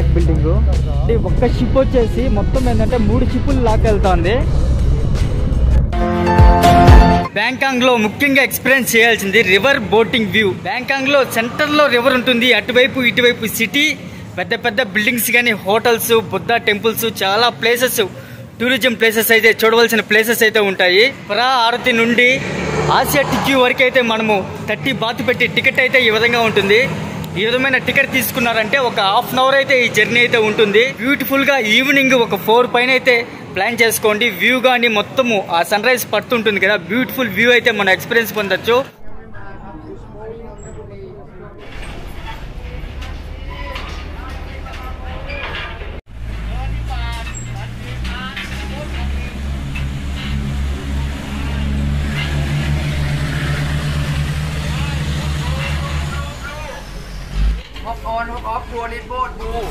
Black building. ఒక్క ship వచ్చేసి మొత్తం ఏంటంటే 3 షిప్పులు లాక్కెళ్తుంది. బ్యాంకాంగ్ లో ముఖ్యంగా ఎక్స్పీరియన్స్ చేయాల్సింది రివర్ బోటింగ్ వ్యూ. బ్యాంకాంగ్ లో సెంటర్ లో రివర్ ఉంటుంది, అటువైపు ఇటువైపు సిటీ, పెద్ద పెద్ద బిల్డింగ్స్ కానీ, హోటల్స్, బుద్ధ టెంపుల్స్, చాలా ప్లేసెస్, టూరిజం ప్లేసెస్ అయితే చూడవలసిన ప్లేసెస్ అయితే ఉంటాయి. పరా ఆరతి నుండి ఆసియా టిక్యూ వరకు అయితే మనము 30 బాత్ పెట్టి టికెట్ అయితే ఈ విధంగా ఉంటుంది. ఈ విధమైన టికెట్ తీసుకున్నారంటే ఒక హాఫ్ అన్ అవర్ అయితే ఈ జర్నీ అయితే ఉంటుంది. బ్యూటిఫుల్ గా ఈవినింగ్ ఒక 4 పైన అయితే ప్లాన్ చేసుకోండి. వ్యూ కానీ మొత్తము ఆ సన్ రైజ్ పడుతుంటుంది కదా, బ్యూటిఫుల్ వ్యూ అయితే మనం ఎక్స్పీరియన్స్ పొందొచ్చు. Hop on, hop off, toilet boat, boo.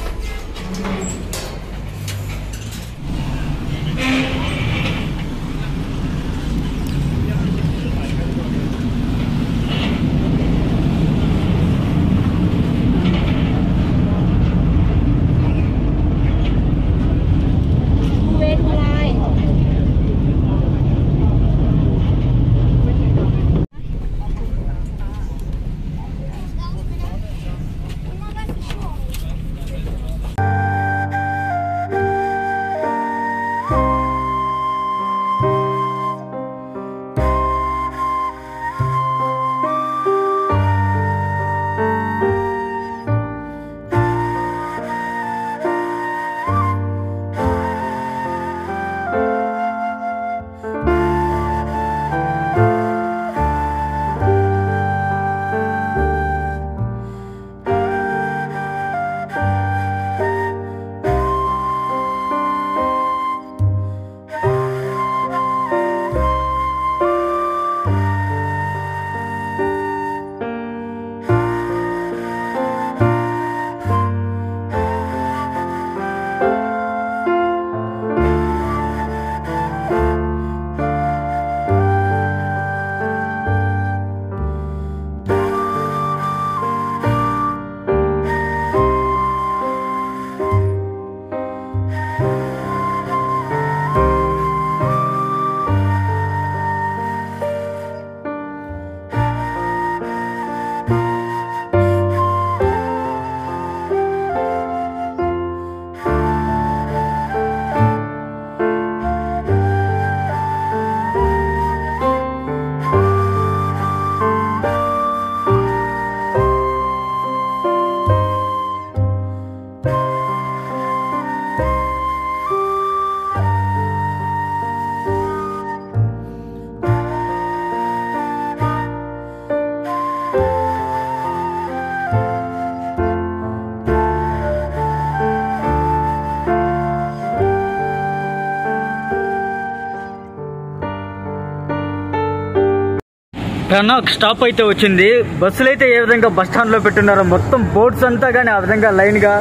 Stop అయితే వచ్చింది. బస్సులు అయితే ఏ విధంగా బస్ స్టాండ్ లో పెట్టున్నారో, మొత్తం బోట్స్ అంతా కానీ ఆ విధంగా లైన్ గా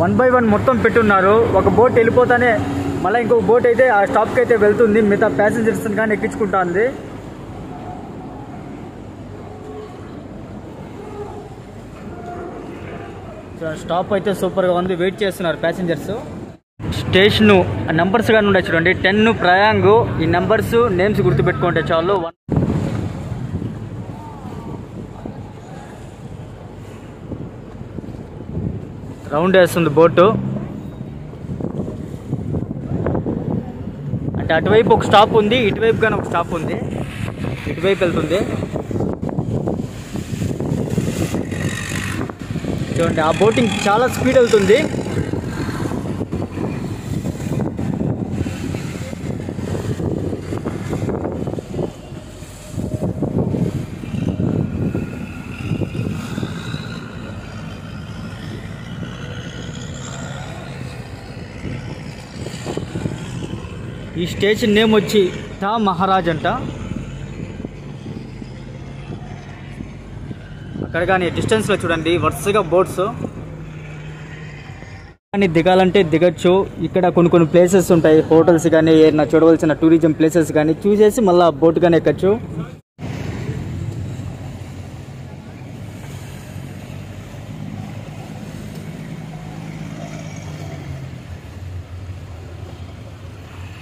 1 by 1 మొత్తం పెట్టున్నారు. ఒక బోట్ వెళ్ళిపోతానే మళ్ళీ ఇంకొక బోట్ అయితే ఆ స్టాప్ కి అయితే వెళ్తుంది, మిగతా ప్యాసింజర్స్ కానీ ఎక్కించుకుంటుంది. స్టాప్ అయితే సూపర్ గా ఉంది, వెయిట్ చేస్తున్నారు ప్యాసింజర్స్. స్టేషన్ నెంబర్స్ కానీ ఉన్నాయి చూడండి, 10 ప్రయాంగ్. ఈ నెంబర్స్ నేమ్స్ గుర్తుపెట్టుకుంటే చాలు. రౌండ్ వేస్తుంది బోటు. అంటే అటువైపు ఒక స్టాప్ ఉంది, ఇటువైపు కానీ ఒక స్టాప్ ఉంది, ఇటువైపు వెళ్తుంది చూడండి. ఆ బోటింగ్ చాలా స్పీడ్ వెళ్తుంది. ఈ స్టేషన్ నేమ్ వచ్చి తా మహారాజ్ అంట. అక్కడ కానీ డిస్టెన్స్లో చూడండి వరుసగా బోట్స్. కానీ దిగాలంటే దిగచ్చు. ఇక్కడ కొన్ని ప్లేసెస్ ఉంటాయి, హోటల్స్ కానీ ఏదైనా చూడవలసిన టూరిజం ప్లేసెస్ కానీ చూసేసి మళ్ళీ బోట్ కానీ ఎక్కచ్చు.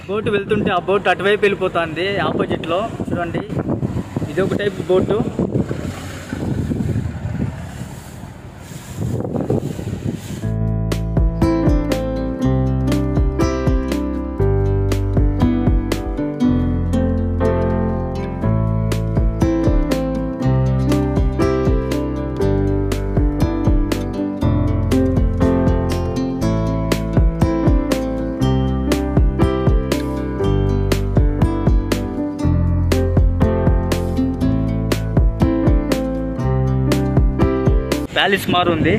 బోటు వెళ్తుంటే ఆ బోట్ అటువైపు వెళ్ళిపోతుంది ఆపోజిట్లో. చూడండి, ఇది ఒక టైప్ బోటు. ప్యాలెస్ మారు ఉంది.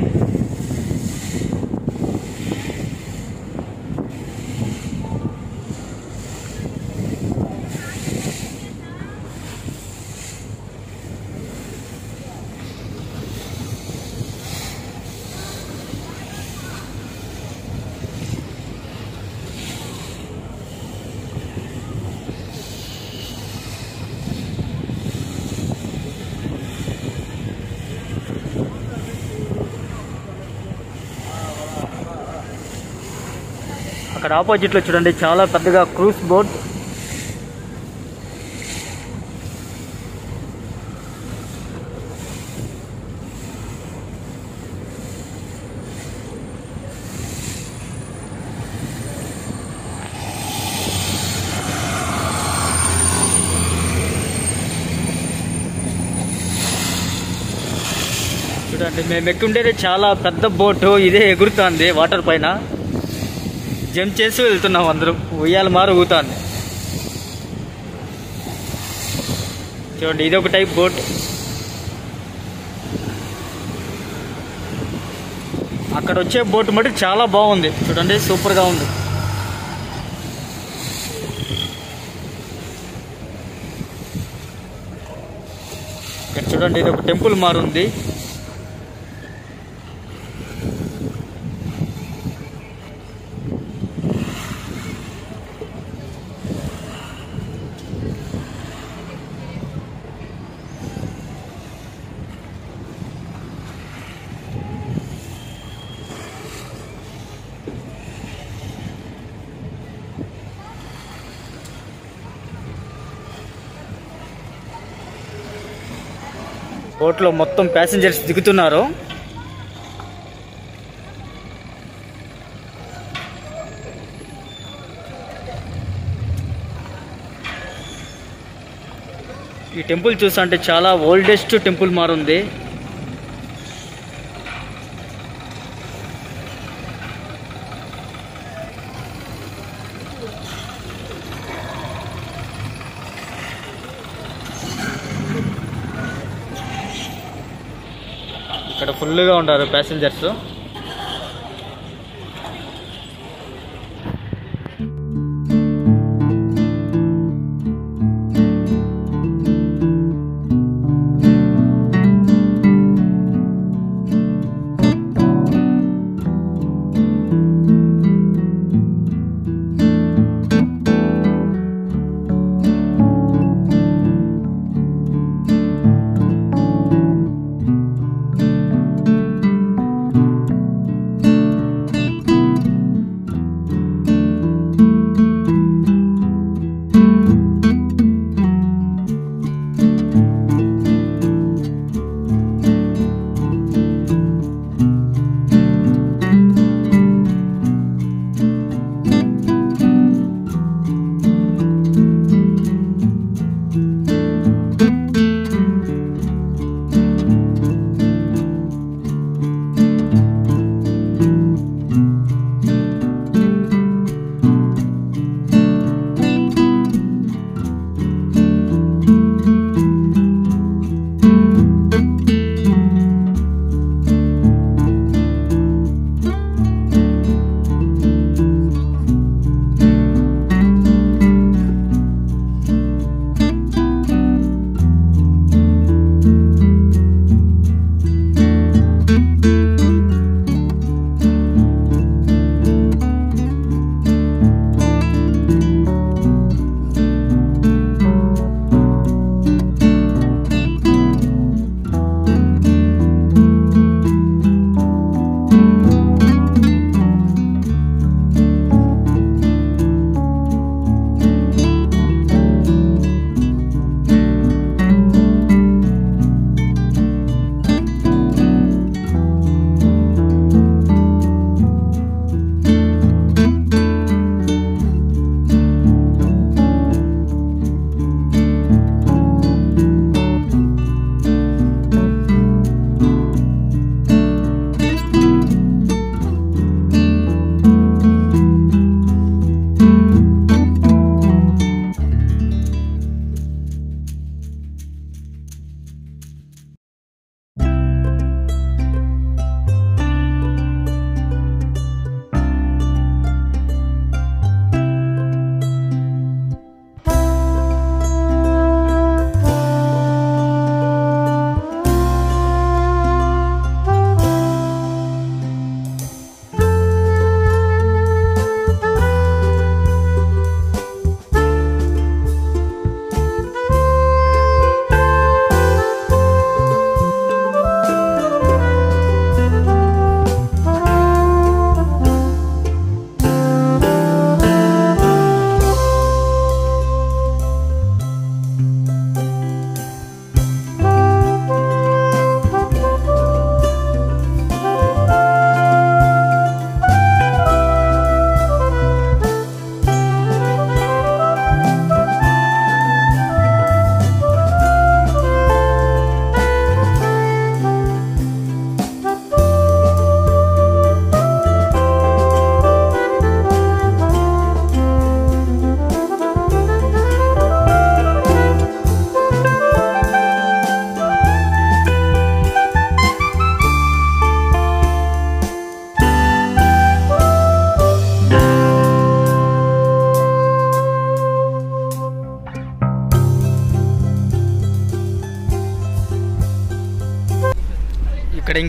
అక్కడ ఆపోజిట్లో చూడండి చాలా పెద్దగా క్రూజ్ బోట్. చూడండి, మేము ఎక్కుండేది చాలా పెద్ద బోటు. ఇదే ఎగురుతుంది వాటర్ పైన. జంప్ చేసి వెళ్తున్నాం అందరం. ఉయ్యాల మారు ఊగుతుంది. చూడండి, ఇది ఒక టైప్ బోట్. అక్కడ వచ్చే బోట్ మటుకు చాలా బాగుంది. చూడండి, సూపర్గా ఉంది. ఇక్కడ చూడండి, ఇది ఒక టెంపుల్ మారుంది. బోట్లో మొత్తం ప్యాసింజర్స్ దిగుతున్నారు. ఈ టెంపుల్ చూస్తుంటే చాలా ఓల్డెస్ట్ టెంపుల్ మారుంది. ఇక్కడ ఫుల్గా ఉంటారు ప్యాసింజర్స్.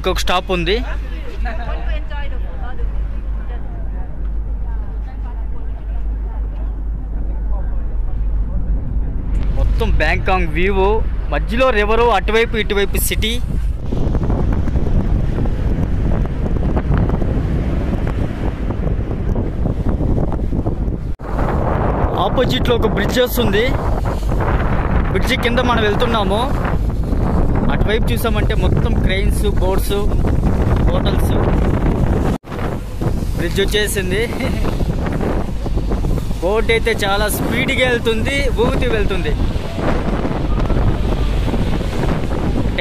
ఇంకొక స్టాప్ ఉంది. మొత్తం బ్యాంకాక్ వ్యూ, మధ్యలో రివరు, అటువైపు ఇటువైపు సిటీ. ఆపోజిట్లో ఒక బ్రిడ్జ్ వస్తుంది. బ్రిడ్జి కింద మనం వెళ్తున్నాము. అటువైపు చూసామంటే మొత్తం క్రెయిన్స్, బోట్స్, హోటల్స్. బ్రిడ్జ్ వచ్చేసింది. బోట్ అయితే చాలా స్పీడ్గా వెళ్తుంది, ఊగుతూ వెళ్తుంది.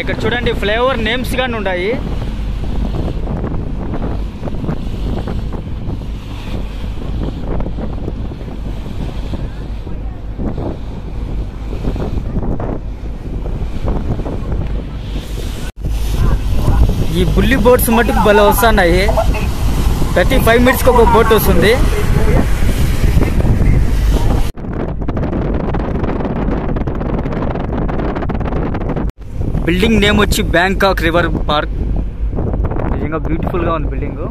ఇక్కడ చూడండి ఫ్లేవర్ నేమ్స్ కానీ ఉన్నాయి. ఈ బుల్లి బోట్స్ మటుకు భలే వస్తున్నాయి. ప్రతి 5 minutesకి ఒక బోట్ వస్తుంది. బిల్డింగ్ నేమ్ వచ్చి బ్యాంకాక్ రివర్ పార్క్. నిజంగా బ్యూటిఫుల్గా ఉంది బిల్డింగ్.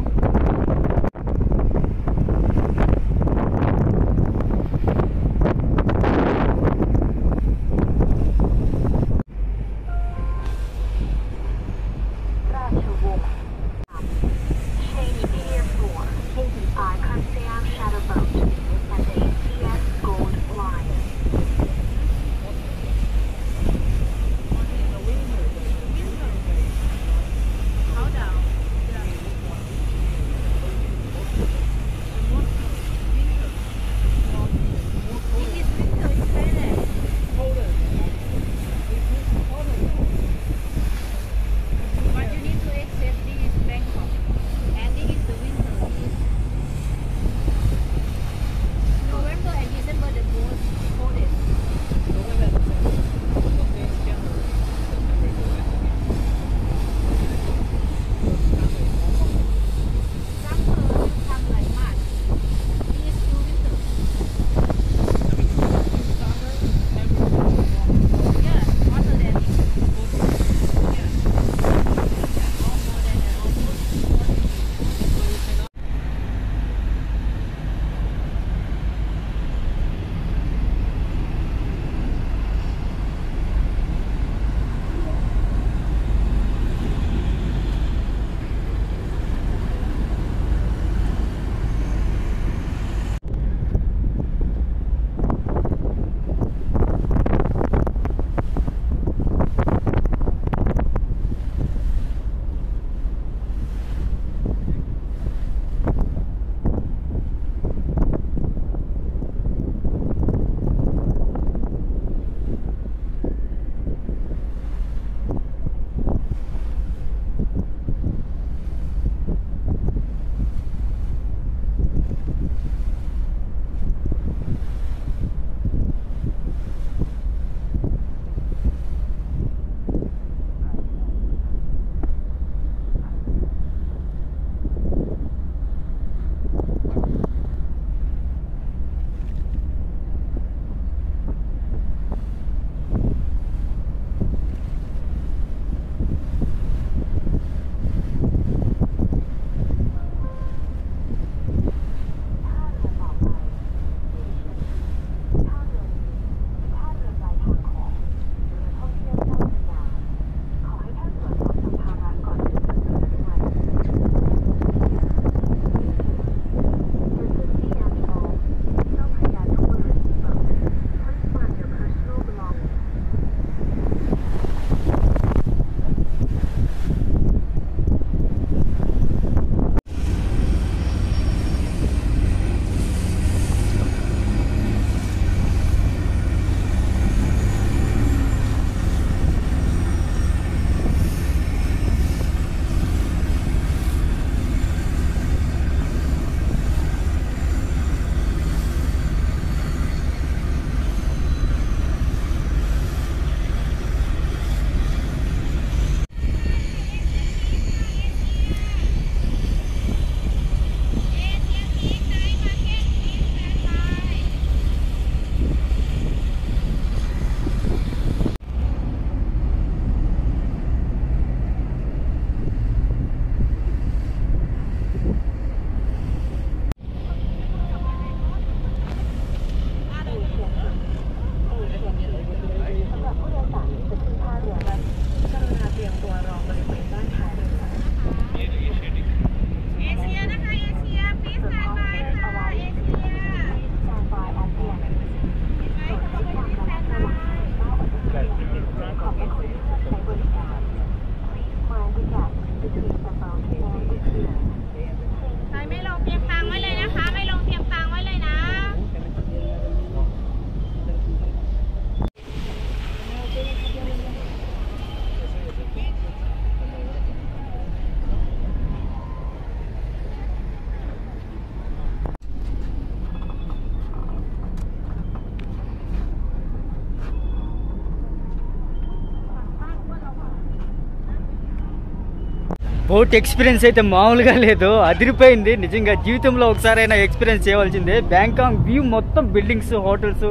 బోట్ ఎక్స్పీరియన్స్ అయితే మామూలుగా లేదు, అదిరిపోయింది నిజంగా. జీవితంలో ఒకసారైనా ఎక్స్పీరియన్స్ చేయవలసిందే. బ్యాంకాక్ వ్యూ మొత్తం బిల్డింగ్స్, హోటల్స్,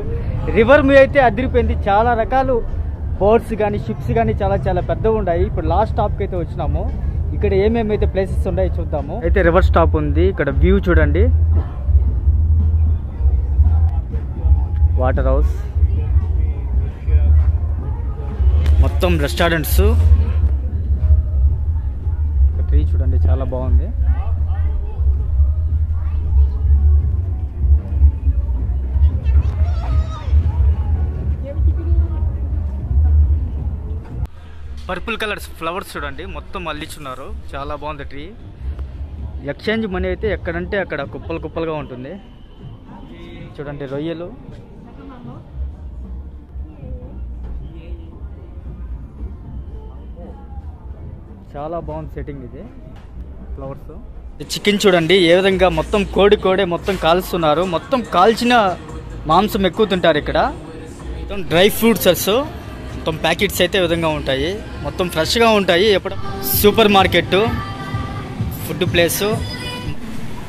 రివర్ వ్యూ అయితే అదిరిపోయింది. చాలా రకాలు బోట్స్ కానీ షిప్స్ కానీ చాలా చాలా పెద్దగా ఉన్నాయి. ఇప్పుడు లాస్ట్ స్టాప్కి అయితే వచ్చినాము. ఇక్కడ ఏమేమైతే ప్లేసెస్ ఉన్నాయో చూద్దాము. అయితే రివర్ స్టాప్ ఉంది. ఇక్కడ వ్యూ చూడండి, వాటర్ హౌస్, మొత్తం రెస్టారెంట్స్. ట్రీ చూడండి చాలా బాగుంది. పర్పుల్ కలర్స్ ఫ్లవర్స్ చూడండి మొత్తం అల్లించున్నారు, చాలా బాగుంది ట్రీ. ఎక్స్చేంజ్ మనీ అయితే ఎక్కడంటే అక్కడ కుప్పలు కుప్పలుగా ఉంటుంది. చూడండి రొయ్యలు, చాలా బాగుంది సెట్టింగ్ ఇది. ఫ్లవర్స్, చికెన్ చూడండి ఏ విధంగా మొత్తం కోడే మొత్తం కాల్స్తున్నారు. మొత్తం కాల్చిన మాంసం ఎక్కువ తింటారు ఇక్కడ. మొత్తం డ్రై ఫ్రూట్స్, మొత్తం ప్యాకెట్స్ అయితే ఈ విధంగా ఉంటాయి. మొత్తం ఫ్రెష్గా ఉంటాయి. ఎప్పుడు సూపర్ మార్కెట్, ఫుడ్ ప్లేసు.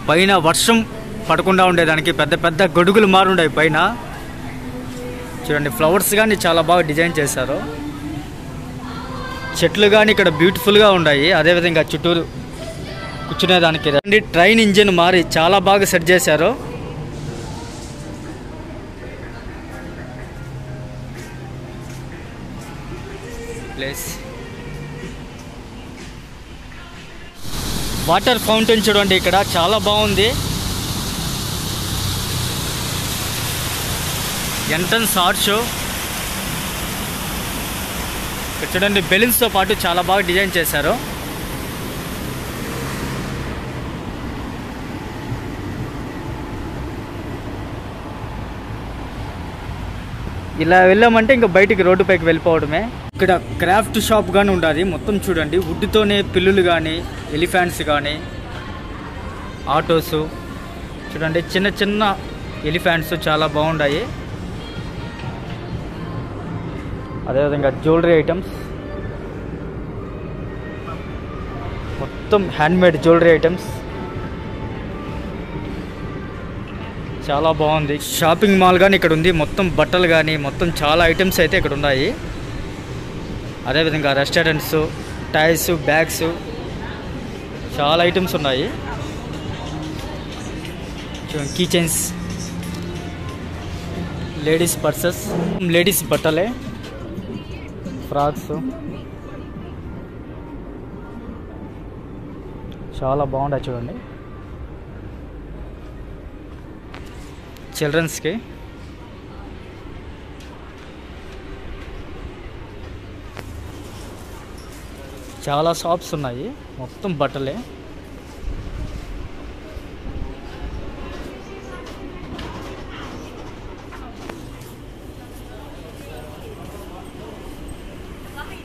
పైన వర్షం పడకుండా ఉండేదానికి పెద్ద పెద్ద గొడుగులు మారుండాయి పైన. చూడండి ఫ్లవర్స్ కానీ చాలా బాగా డిజైన్ చేశారు. చెట్లు కానీ ఇక్కడ బ్యూటిఫుల్గా ఉన్నాయి. అదేవిధంగా చుట్టూరు కూర్చునేదానికి ట్రైన్ ఇంజిన్ మారి చాలా బాగా సెట్ చేశారు. ప్లేస్ వాటర్ ఫౌంటైన్ చూడండి ఇక్కడ చాలా బాగుంది. ఎంట్రన్స్ ఆర్చ్ ఇక్కడ చూడండి, బెలూన్స్తో పాటు చాలా బాగా డిజైన్ చేశారు. ఇలా వెళ్ళామంటే ఇంకా బయటికి రోడ్డు పైకి వెళ్ళిపోవడమే. ఇక్కడ క్రాఫ్ట్ షాప్ కానీ ఉండాలి. మొత్తం చూడండి వుడ్తోనే పిల్లులు కానీ, ఎలిఫెంట్స్ కానీ, ఆటోస్ చూడండి, చిన్న చిన్న ఎలిఫెంట్స్ చాలా బాగున్నాయి. అదేవిధంగా జ్యువెలరీ ఐటమ్స్, మొత్తం హ్యాండ్మేడ్ జ్యువెలరీ ఐటమ్స్ చాలా బాగుంది. షాపింగ్ మాల్ కానీ ఇక్కడ ఉంది. మొత్తం బట్టలు కానీ మొత్తం చాలా ఐటమ్స్ అయితే ఇక్కడ ఉన్నాయి. అదేవిధంగా రెస్టారెంట్స్, టాయ్స్, బ్యాగ్స్ చాలా ఐటమ్స్ ఉన్నాయి. Key chains, ladies purses, ladies బట్టలే, ఫ్రాక్స్ చాలా బాగుంటాయి చూడండి. చిల్డ్రన్స్కి చాలా షాప్స్ ఉన్నాయి. మొత్తం బట్టలే.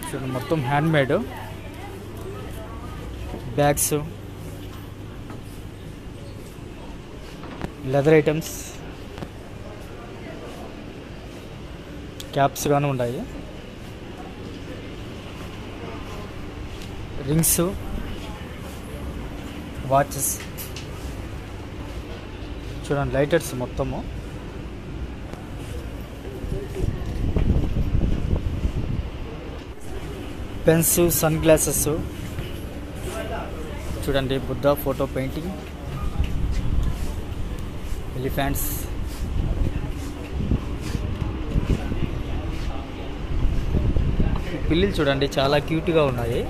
చూడండి మొత్తం handmade bags, leather items, caps కానీ ఉన్నాయి. రింగ్స్, వాచెస్ చూడండి, లైటర్స్ మొత్తము. పెన్స్, సన్ గ్లాసెస్ చూడండి, బుద్ధ ఫోటో పెయింటింగ్, ఎలిఫెంట్స్, పిల్లులు చూడండి చాలా క్యూట్గా ఉన్నాయి.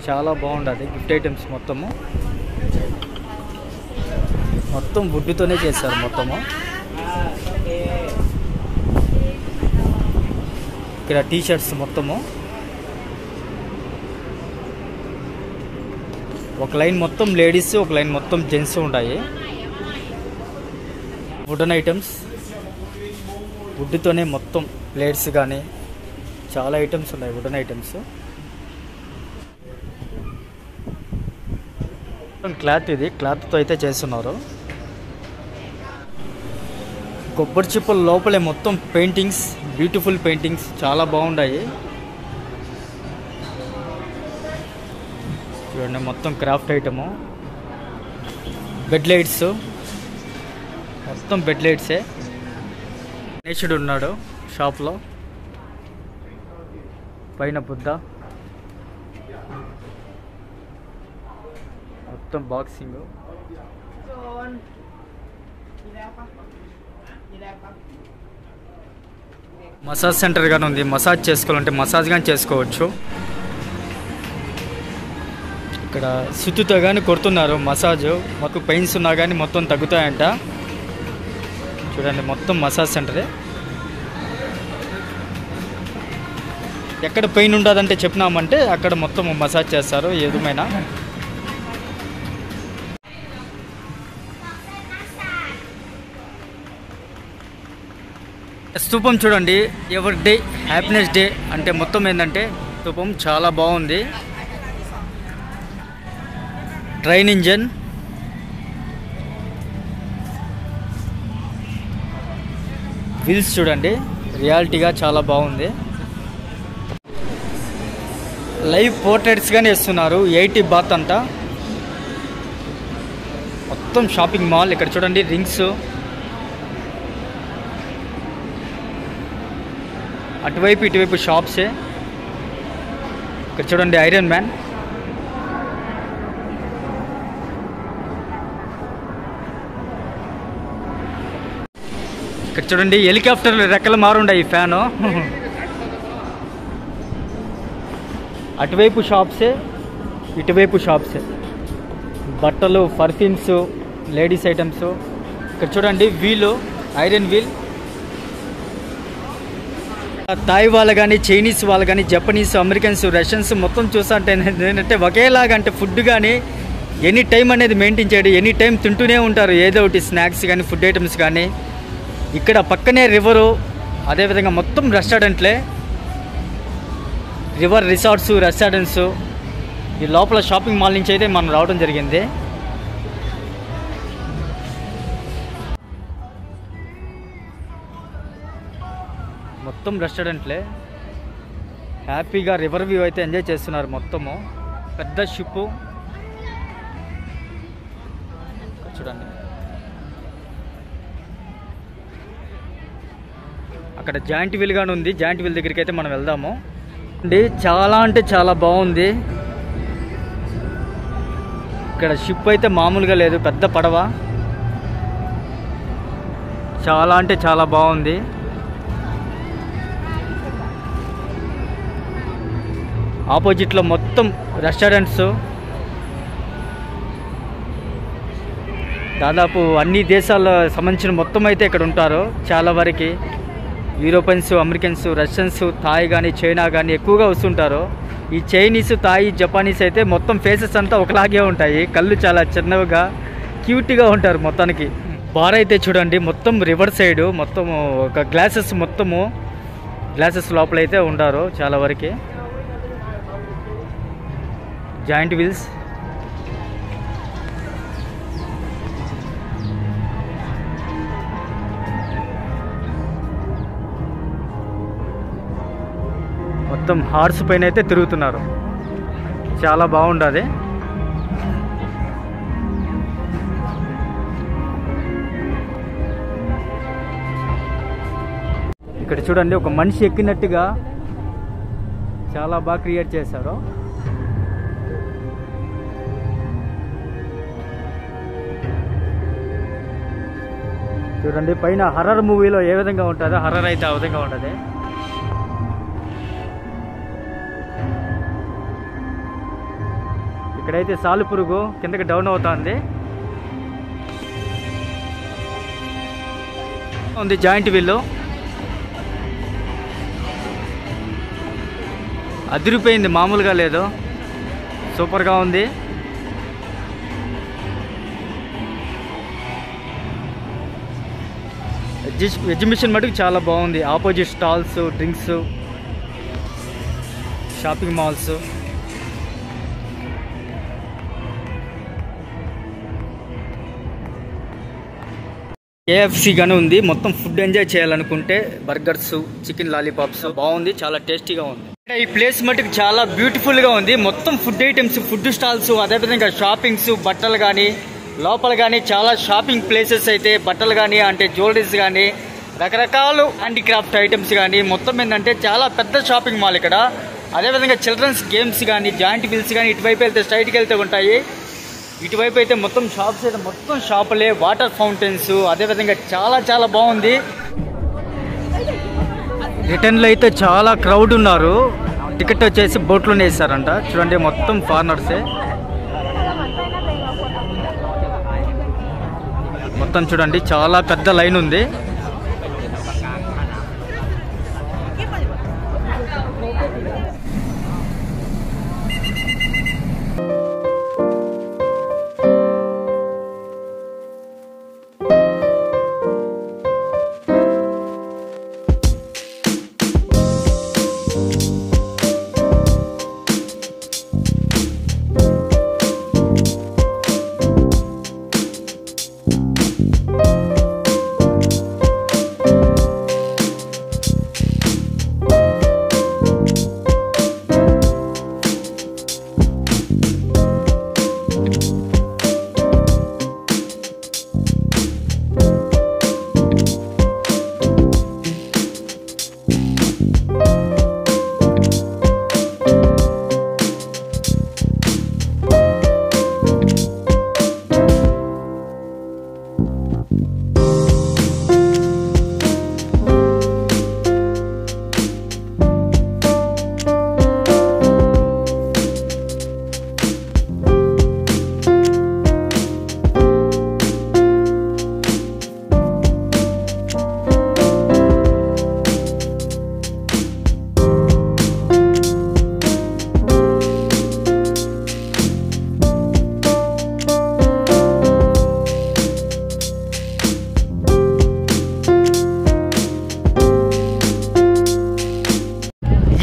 చాలా బాగుంటుంది. గిఫ్ట్ ఐటమ్స్ మొత్తము మొత్తం వుడ్తోనే చేశారు మొత్తము. ఇక్కడ టీ షర్ట్స్ మొత్తము ఒక లైన్ మొత్తం లేడీస్, ఒక లైన్ మొత్తం జెంట్స్ ఉంటాయి. వుడెన్ ఐటమ్స్, వుడ్తోనే మొత్తం ప్లేట్స్ కానీ చాలా ఐటమ్స్ ఉన్నాయి. వుడెన్ ఐటమ్స్, క్లాత్, ఇది క్లాత్తో అయితే చేస్తున్నారు. కొబ్బరి చిప్పల లోపలే మొత్తం పెయింటింగ్స్, బ్యూటిఫుల్ పెయింటింగ్స్ చాలా బాగున్నాయి. చూడండి మొత్తం క్రాఫ్ట్ ఐటము, బెడ్ లైట్స్, మొత్తం బెడ్ లైట్సే. గణేశుడు ఉన్నాడు షాప్లో, పైన బుద్ధ, మొత్తం బాక్సింగ్. మసాజ్ సెంటర్ కానీ ఉంది, మసాజ్ చేసుకోవాలంటే మసాజ్ కానీ చేసుకోవచ్చు. ఇక్కడ సుత్తుతో కానీ కొడుతున్నారు మసాజ్, మాకు పెయిన్స్ ఉన్నా కానీ మొత్తం తగ్గుతాయంట. చూడండి మొత్తం మసాజ్ సెంటరే. ఎక్కడ పెయిన్ ఉండదంటే చెప్పినామంటే అక్కడ మొత్తం మసాజ్ చేస్తారు ఏదేమైనా. స్తూపం చూడండి, ఎవరి డే హ్యాపీనెస్ డే అంటే మొత్తం ఏంటంటే స్తూపం చాలా బాగుంది. ట్రైన్ ఇంజన్, వీల్స్ చూడండి, రియాలిటీగా చాలా బాగుంది. లైవ్ పోర్ట్రేట్స్ కానీ ఇస్తున్నారు, 80 బాత్ అంట. మొత్తం షాపింగ్ మాల్. ఇక్కడ చూడండి రింగ్స్, అటువైపు ఇటువైపు షాప్సే. ఇక్కడ చూడండి ఐరన్ మ్యాన్, ఇక్కడ చూడండి హెలికాప్టర్లు రెక్కలు మారుండే ఈ ఫ్యాను. అటువైపు షాప్సే ఇటువైపు షాప్సే, బట్టలు, పర్ఫ్యూమ్స్, లేడీస్ ఐటమ్స్. ఇక్కడ చూడండి వీలు, ఐరన్ వీల్. థాయ్ వాళ్ళు కానీ, చైనీస్ వాళ్ళు కానీ, జపనీస్, అమెరికన్స్, రష్యన్స్ మొత్తం చూస్తుంటే ఏంటంటే ఒకేలాగా అంటే ఫుడ్ కానీ ఎనీ టైం అనేది మెయింటైన్ చేయడం, ఎనీ టైం తింటూనే ఉంటారు ఏదో ఒకటి స్నాక్స్ కానీ, ఫుడ్ ఐటమ్స్ కానీ. ఇక్కడ పక్కనే రివరు, అదేవిధంగా మొత్తం రెస్టారెంట్లే, రివర్ రిసార్ట్స్, రెస్టారెంట్స్. ఈ లోపల షాపింగ్ మాల్ నుంచి అయితే మనం రావడం జరిగింది. మొత్తం రెస్టారెంట్లే. హ్యాపీగా రివర్ వ్యూ అయితే ఎంజాయ్ చేస్తున్నారు మొత్తము. పెద్ద షిప్పు చూడండి. అక్కడ జాయింట్ వీల్ గానే ఉంది, జాయింట్ వీల్ దగ్గరికి అయితే మనం వెళ్దాము అండి. చాలా అంటే చాలా బాగుంది. ఇక్కడ షిప్ అయితే మామూలుగా లేదు, పెద్ద పడవ. చాలా అంటే చాలా బాగుంది. ఆపోజిట్లో మొత్తం రెస్టారెంట్స్, దాదాపు అన్ని దేశాల సంబంధించిన మొత్తం అయితే ఇక్కడ ఉంటారు. చాలా వరకు యూరోపియన్స్, అమెరికన్స్, రష్యన్స్, థాయ్ కానీ, చైనా కానీ ఎక్కువగా వస్తుంటారు. ఈ చైనీస్, థాయ్, జపానీస్ అయితే మొత్తం ఫేసెస్ అంతా ఒకలాగే ఉంటాయి, కళ్ళు చాలా చిన్నవిగా క్యూట్గా ఉంటారు మొత్తానికి. బార్ అయితే చూడండి మొత్తం రివర్ సైడ్, మొత్తం ఒక గ్లాసెస్, మొత్తము గ్లాసెస్ లోపలైతే ఉంటారు చాలా వరకు. జాయింట్ వీల్స్, మొత్తం హార్స్ పైన అయితే తిరుగుతున్నారు, చాలా బాగుంటుంది. ఇక్కడ చూడండి ఒక మనిషి ఎక్కినట్టుగా చాలా బాగా క్రియేట్ చేశారు. చూడండి పైన హర్రర్ మూవీలో ఏ విధంగా ఉంటుందో హర్రర్ అయితే ఆ విధంగా ఉంటుంది. ఇక్కడైతే సాలుపురుగు కిందకి డౌన్ అవుతుంది. ఉంది జాయింట్ వీల్, అదిరిపోయింది, మామూలుగా లేదు, సూపర్గా ఉంది. ఎగ్జిబిషన్ మటుకు చాలా బాగుంది. Opposite stalls, drinks, shopping malls. KFC గానే ఉంది. మొత్తం ఫుడ్ ఎంజాయ్ చేయాలనుకుంటే బర్గర్స్, చికెన్ లాలీపాప్స్ బాగుంది, చాలా టేస్టీగా ఉంది. ఈ ప్లేస్ మటుకు చాలా బ్యూటిఫుల్ గా ఉంది. మొత్తం ఫుడ్ ఐటమ్స్, ఫుడ్ స్టాల్స్, అదేవిధంగా షాపింగ్స్, బట్టలు కానీ లోపల కానీ చాలా షాపింగ్ ప్లేసెస్ అయితే బట్టలు కానీ అంటే జ్యువెలరీస్ కానీ రకరకాల హ్యాండీక్రాఫ్ట్ ఐటమ్స్ కానీ మొత్తం ఏంటంటే చాలా పెద్ద షాపింగ్ మాల్ ఇక్కడ. అదేవిధంగా చిల్డ్రన్స్ గేమ్స్ కానీ జాయింట్ వీల్స్ కానీ ఇటువైపు వెళ్తే స్ట్రైట్కి వెళ్తే ఉంటాయి. ఇటువైపు అయితే మొత్తం షాప్స్ అయితే మొత్తం షాపులే, వాటర్ ఫౌంటైన్స్, అదేవిధంగా చాలా చాలా బాగుంది. రిటర్న్లో అయితే చాలా క్రౌడ్ ఉన్నారు. టికెట్ వచ్చేసి బోట్లోనే వేస్తారంట. చూడండి మొత్తం ఫారినర్సే. మొత్తం చూడండి చాలా పెద్ద లైన్ ఉంది.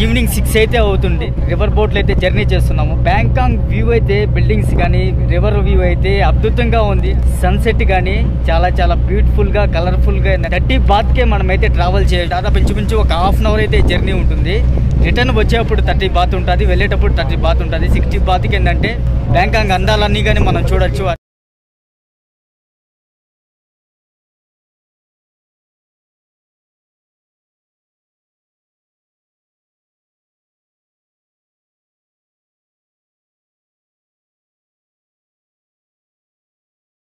ఈవినింగ్ 6 అయితే అవుతుంది. రివర్ బోట్లో అయితే జర్నీ చేస్తున్నాము. బ్యాంకాక్ వ్యూ అయితే బిల్డింగ్స్ కానీ రివర్ వ్యూ అయితే అద్భుతంగా ఉంది. సన్సెట్ కానీ చాలా చాలా బ్యూటిఫుల్ గా కలర్ఫుల్ గా 30 బాత్కే మనం అయితే ట్రావెల్ చేయాలి. దాదాపు ఇంచుమించు ఒక హాఫ్ అన్ అవర్ అయితే జర్నీ ఉంటుంది. రిటర్న్ వచ్చేటప్పుడు 30 బాత్ ఉంటుంది, వెళ్ళేటప్పుడు 30 బాత్ ఉంటుంది. 60 బాత్కి ఏంటంటే బ్యాంకాక్ అందాలన్నీ కానీ మనం చూడొచ్చు.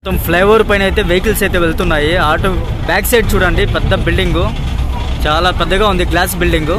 మొత్తం ఫ్లైఓవర్ పైన అయితే వెహికల్స్ అయితే వెళ్తున్నాయి. ఆటో బ్యాక్ సైడ్ చూడండి పెద్ద బిల్డింగు, చాలా పెద్దగా ఉంది, గ్లాస్ బిల్డింగు.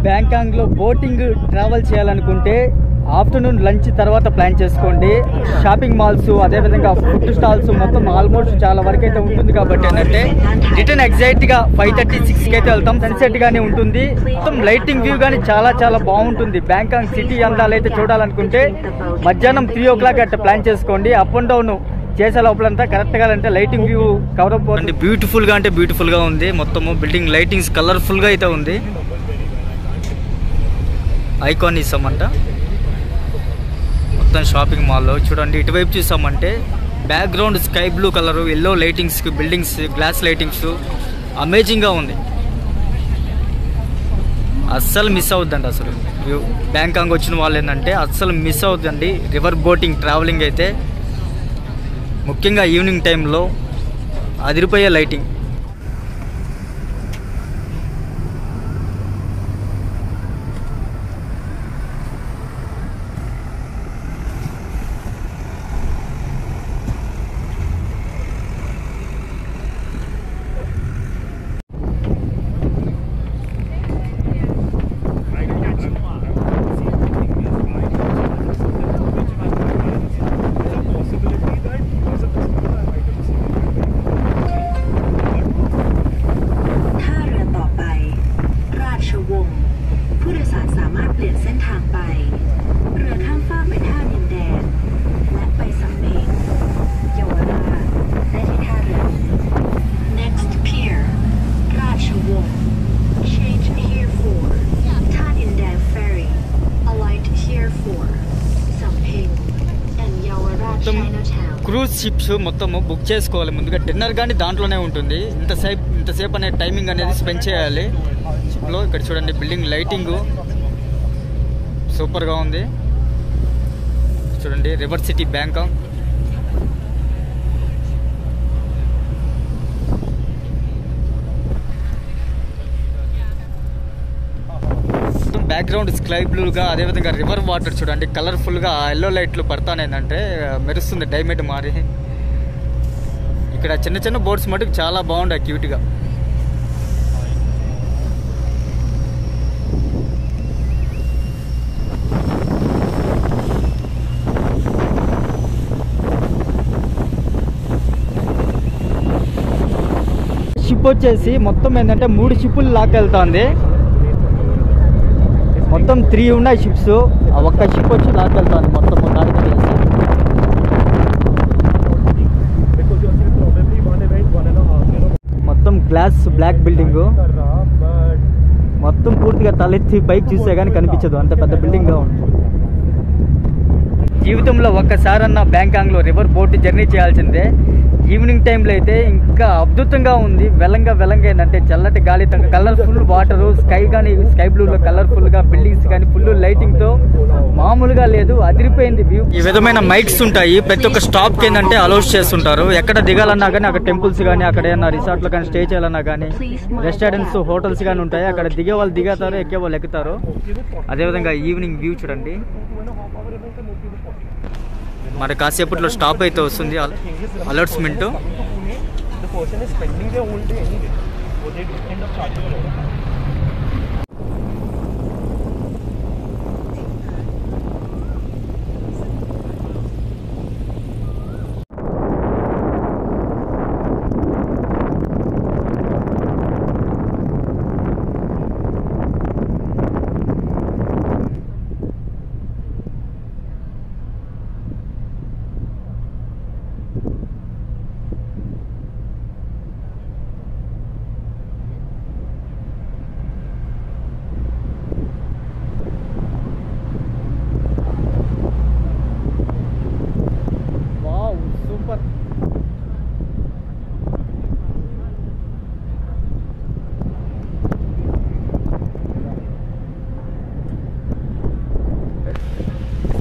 బ్యాంకాక్లో బోటింగ్ ట్రావెల్ చేయాలనుకుంటే ఆఫ్టర్నూన్ లంచ్ తర్వాత ప్లాన్ చేసుకోండి. షాపింగ్ మాల్స్, అదేవిధంగా ఫుడ్ స్టాల్స్ మొత్తం ఆల్మోస్ట్ చాలా వరకు అయితే ఉంటుంది. కాబట్టి ఏంటంటే రిటర్న్ ఎగ్జాక్ట్గా 5:30-6కి అయితే వెళ్తాం. సన్సెట్ గానీ ఉంటుంది, మొత్తం లైటింగ్ వ్యూ కానీ చాలా చాలా బాగుంటుంది. బ్యాంకాక్ సిటీ అందాలు అయితే చూడాలనుకుంటే మధ్యాహ్నం 3 o'clock అట్లా ప్లాన్ చేసుకోండి. అప్ అండ్ డౌన్ చేసే లోపలంతా కరెక్ట్గా అంటే లైటింగ్ వ్యూ కవర్ అయిపోతుంది. బ్యూటిఫుల్గా అంటే బ్యూటిఫుల్గా ఉంది. మొత్తము బిల్డింగ్ లైటింగ్స్ కలర్ఫుల్గా అయితే ఉంది. ఐకాన్ ఇస్తామంట మొత్తం షాపింగ్ మాల్లో. చూడండి ఇటువైపు చూసామంటే background sky blue colour, yellow lightings, buildings, glass lightings అమేజింగ్గా ఉంది. అస్సలు మిస్ అవుద్దండి. అసలు బ్యాంకాంగ్ వచ్చిన వాళ్ళు ఏంటంటే అస్సలు మిస్ అవుద్దండి రివర్ బోటింగ్ ట్రావెలింగ్ అయితే. ముఖ్యంగా ఈవినింగ్ టైంలో అదిరిపోయే లైటింగ్. క్రూజ్ షిప్స్ మొత్తము బుక్ చేసుకోవాలి ముందుగా. డిన్నర్ కానీ దాంట్లోనే ఉంటుంది. ఇంతసేపు అనే టైమింగ్ అనేది స్పెండ్ చేయాలి షిప్లో. ఇక్కడ చూడండి బిల్డింగ్ లైటింగ్ సూపర్గా ఉంది. చూడండి river city Bangkok. Background sky బ్లూగా, అదేవిధంగా రివర్ వాటర్ చూడండి కలర్ఫుల్గా ఎల్లో లైట్లు పడతానేందంటే మెరుస్తుంది డైమండ్ మారి. ఇక్కడ చిన్న చిన్న బోట్స్ మటుకు చాలా బాగుంటాయి క్యూట్గా. షిప్ వచ్చేసి మొత్తం ఏంటంటే 3 షిప్పులు లాక్కెళ్తుంది. మొత్తం 3 ఉన్నాయి షిప్స్. ఆ ఒక్క షిప్ వచ్చి లాక్కెళ్తాను మొత్తం మొత్తం గ్లాస్ బ్లాక్ బిల్డింగ్. మొత్తం పూర్తిగా తలెత్తి పైకి చూసే కానీ కనిపించదు, అంత పెద్ద బిల్డింగ్ గా ఉంది. జీవితంలో ఒక్కసారన్నా బ్యాంకాంగ్లో రివర్ బోట్ జర్నీ చేయాల్సిందే. ఈవినింగ్ టైంలో అయితే ఇంకా అద్భుతంగా ఉంది. వెలంగా ఏంటంటే చల్లటి గాలి, కలర్ఫుల్ వాటర్, స్కై బ్లూలో కలర్ఫుల్గా బిల్డింగ్స్ కానీ ఫుల్ లైటింగ్తో మామూలుగా లేదు, అదిరిపోయింది వ్యూ. ఈ విధమైన మైక్స్ ఉంటాయి ప్రతి ఒక్క స్టాప్కి ఏంటంటే అలౌస్ చేస్తుంటారు. ఎక్కడ దిగాలన్నా కానీ అక్కడ టెంపుల్స్ కానీ, అక్కడ ఏమన్నా రిసార్ట్లో కానీ స్టే చేయాలన్నా కానీ, రెస్టారెంట్స్ హోటల్స్ కానీ ఉంటాయి. అక్కడ దిగే వాళ్ళు దిగుతారు, ఎక్కే వాళ్ళు ఎక్కుతారు. అదేవిధంగా ఈవినింగ్ వ్యూ చూడండి. మరి కాసేపట్లో స్టాప్ అయితే వస్తుంది అలర్ట్స్మెంట్.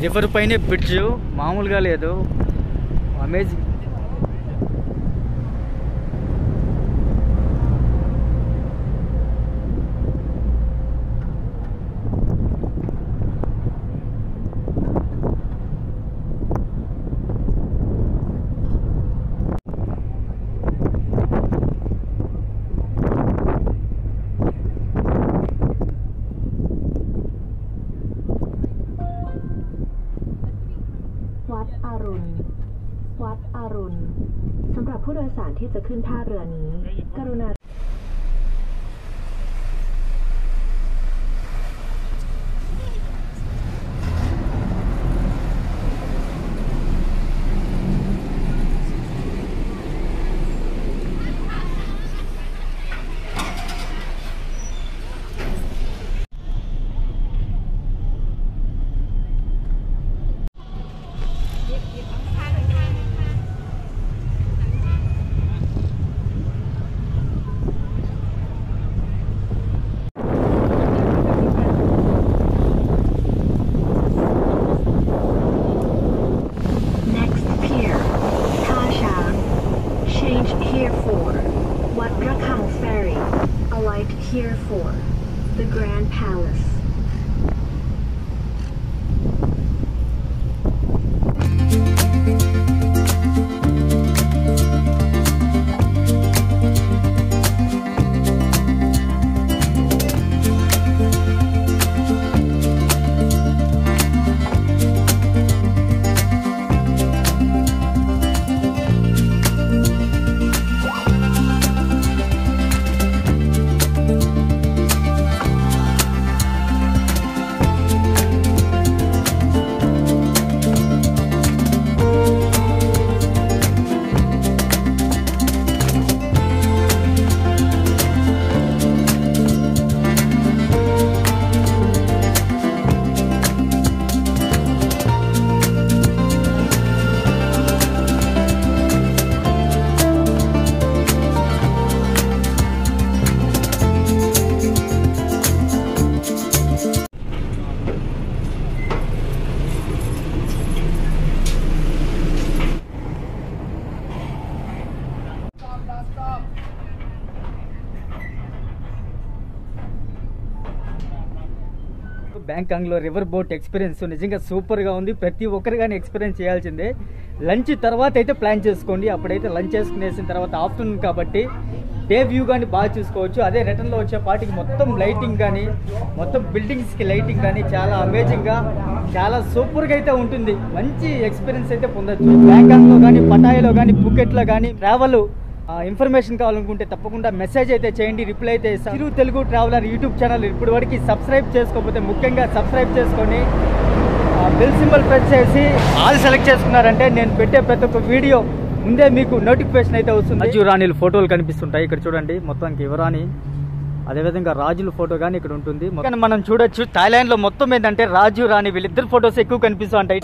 రివర్ పైనే బ్రిడ్జ్ మామూలుగా లేదు, amazing Pier 4, the Grand Palace. బ్యాంకాంగ్లో రివర్ బోట్ ఎక్స్పీరియన్స్ నిజంగా సూపర్గా ఉంది. ప్రతి ఒక్కరు కానీ ఎక్స్పీరియన్స్ చేయాల్సిందే. లంచ్ తర్వాత అయితే ప్లాన్ చేసుకోండి. అప్పుడైతే లంచ్ చేసుకునేసిన తర్వాత ఆఫ్టర్నూన్ కాబట్టి డే వ్యూ కానీ బాగా చూసుకోవచ్చు. అదే రిటర్న్లో వచ్చే పాటికి మొత్తం లైటింగ్ కానీ మొత్తం బిల్డింగ్స్కి లైటింగ్ కానీ చాలా అమేజింగ్గా చాలా సూపర్గా అయితే ఉంటుంది. మంచి ఎక్స్పీరియన్స్ అయితే పొందొచ్చు. బ్యాంకాంగ్లో కానీ పటాయాలో కానీ ఫుకెట్లో కానీ ట్రావెల్ ఇన్ఫర్మేషన్ కావాలనుకుంటే తప్పకుండా మెసేజ్ అయితే చేయండి, రిప్లై అయితే ఇస్తాను. చిరు తెలుగు ట్రావెలర్ యూట్యూబ్ ఛానల్ ఇప్పుడు వరకు సబ్స్క్రైబ్ చేసుకోకపోతే ముఖ్యంగా సబ్స్క్రైబ్ చేసుకొని బెల్ సింబల్ ప్రెస్ చేసి ఆల్ సెలెక్ట్ చేసుకున్నారంటే నేను పెట్టే ప్రతి ఒక్క వీడియో ముందే మీకు నోటిఫికేషన్ అయితే వస్తుంది. రాజు రాణిల ఫోటోలు కనిపిస్తుంటాయి ఇక్కడ చూడండి. మొత్తానికి యువరాణి అదేవిధంగా రాజుల ఫోటో కానీ ఇక్కడ ఉంటుంది. మనం చూడొచ్చు థాయిలాండ్లో మొత్తం ఏంటంటే రాజు రాణి వీళ్ళిద్దరు ఫోటోస్ ఎక్కువ కనిపిస్తూ ఉంటాయి.